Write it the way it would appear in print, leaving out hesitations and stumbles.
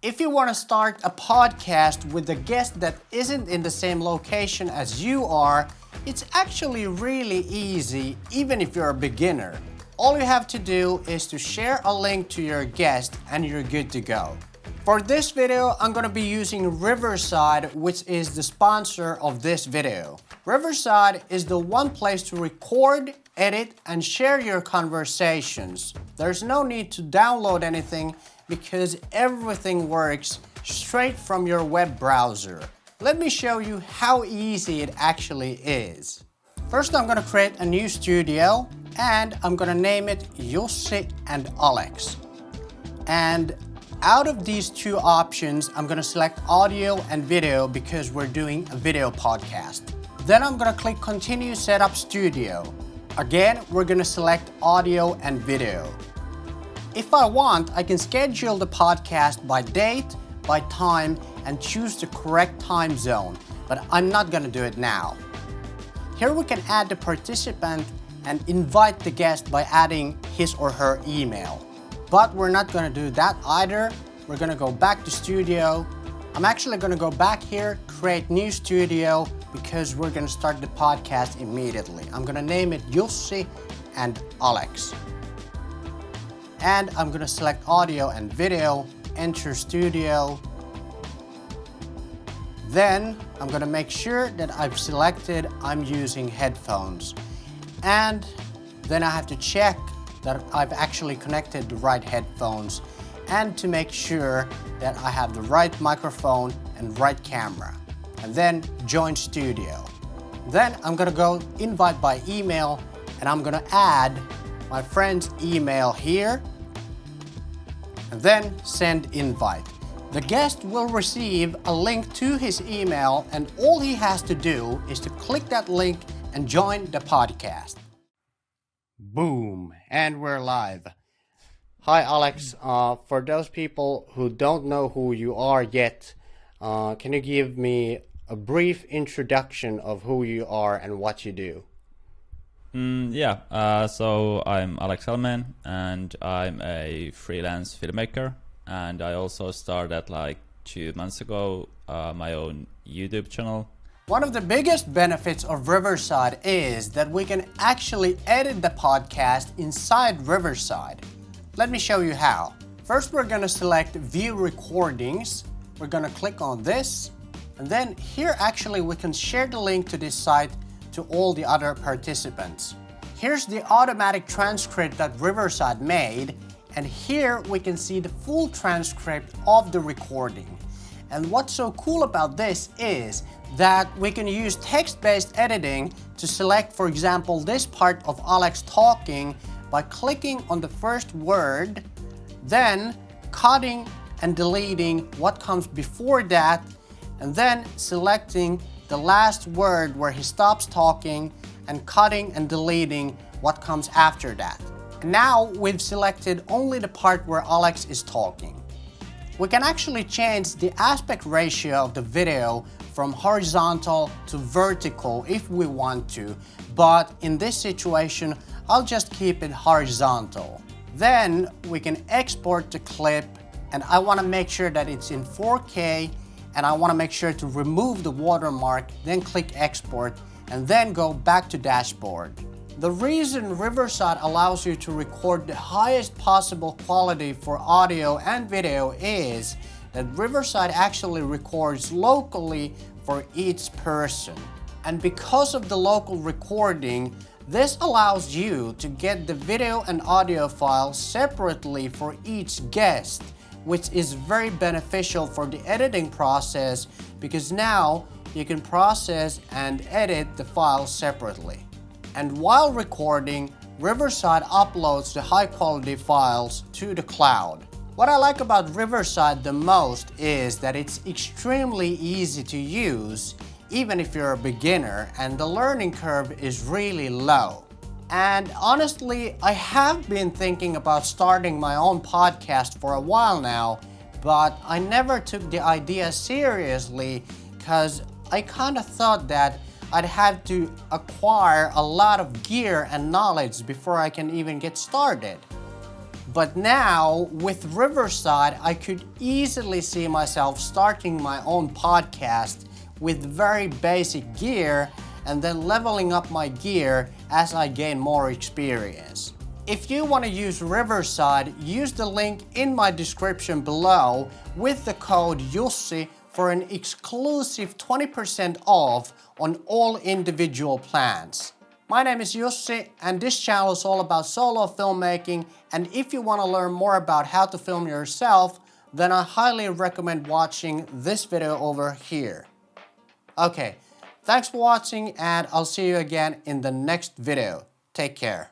If you want to start a podcast with a guest that isn't in the same location as you are, it's actually really easy, even if you're a beginner. All you have to do is to share a link to your guest and you're good to go. For this video, I'm going to be using Riverside, which is the sponsor of this video. Riverside is the one place to record, edit, and share your conversations. There's no need to download anything because everything works straight from your web browser. Let me show you how easy it actually is. First, I'm going to create a new studio and I'm going to name it Jussi and Alex. And out of these two options, I'm going to select audio and video because we're doing a video podcast. Then I'm going to click Continue Setup Studio. Again, we're going to select audio and video. If I want, I can schedule the podcast by date, by time, and choose the correct time zone, but I'm not going to do it now. Here we can add the participant and invite the guest by adding his or her email. But we're not going to do that either. We're going to go back to studio. I'm actually going to go back here, create new studio, because we're going to start the podcast immediately. I'm going to name it Jussi and Alex. And I'm going to select audio and video, enter studio. Then I'm going to make sure that I've selected I'm using headphones. And then I have to check that I've actually connected the right headphones and to make sure that I have the right microphone and right camera. And then join studio. Then I'm gonna go invite by email and I'm gonna add my friend's email here and then send invite. The guest will receive a link to his email and all he has to do is to click that link and join the podcast. Boom, and we're live. Hi Alex, for those people who don't know who you are yet, can you give me a brief introduction of who you are and what you do? So I'm Alex Helmen and I'm a freelance filmmaker, and I also started like 2 months ago my own YouTube channel. One of the biggest benefits of Riverside is that we can actually edit the podcast inside Riverside. Let me show you how. First, we're going to select View Recordings. We're going to click on this. And then here actually we can share the link to this site to all the other participants. Here's the automatic transcript that Riverside made. And here we can see the full transcript of the recording. And what's so cool about this is that we can use text-based editing to select, for example, this part of Alex talking by clicking on the first word, then cutting and deleting what comes before that, and then selecting the last word where he stops talking and cutting and deleting what comes after that. Now we've selected only the part where Alex is talking. We can actually change the aspect ratio of the video from horizontal to vertical if we want to, but in this situation, I'll just keep it horizontal. Then we can export the clip, and I want to make sure that it's in 4K, and I want to make sure to remove the watermark, then click export, and then go back to dashboard. The reason Riverside allows you to record the highest possible quality for audio and video is that Riverside actually records locally for each person. And because of the local recording, this allows you to get the video and audio files separately for each guest, which is very beneficial for the editing process because now you can process and edit the files separately. And while recording, Riverside uploads the high quality files to the cloud. What I like about Riverside the most is that it's extremely easy to use, even if you're a beginner, and the learning curve is really low. And honestly, I have been thinking about starting my own podcast for a while now, but I never took the idea seriously because I kind of thought that I'd have to acquire a lot of gear and knowledge before I can even get started. But now, with Riverside, I could easily see myself starting my own podcast with very basic gear and then leveling up my gear as I gain more experience. If you want to use Riverside, use the link in my description below with the code Jussi for an exclusive 20% off on all individual plans. My name is Jussi and this channel is all about solo filmmaking, and if you want to learn more about how to film yourself, then I highly recommend watching this video over here. Okay, thanks for watching and I'll see you again in the next video. Take care.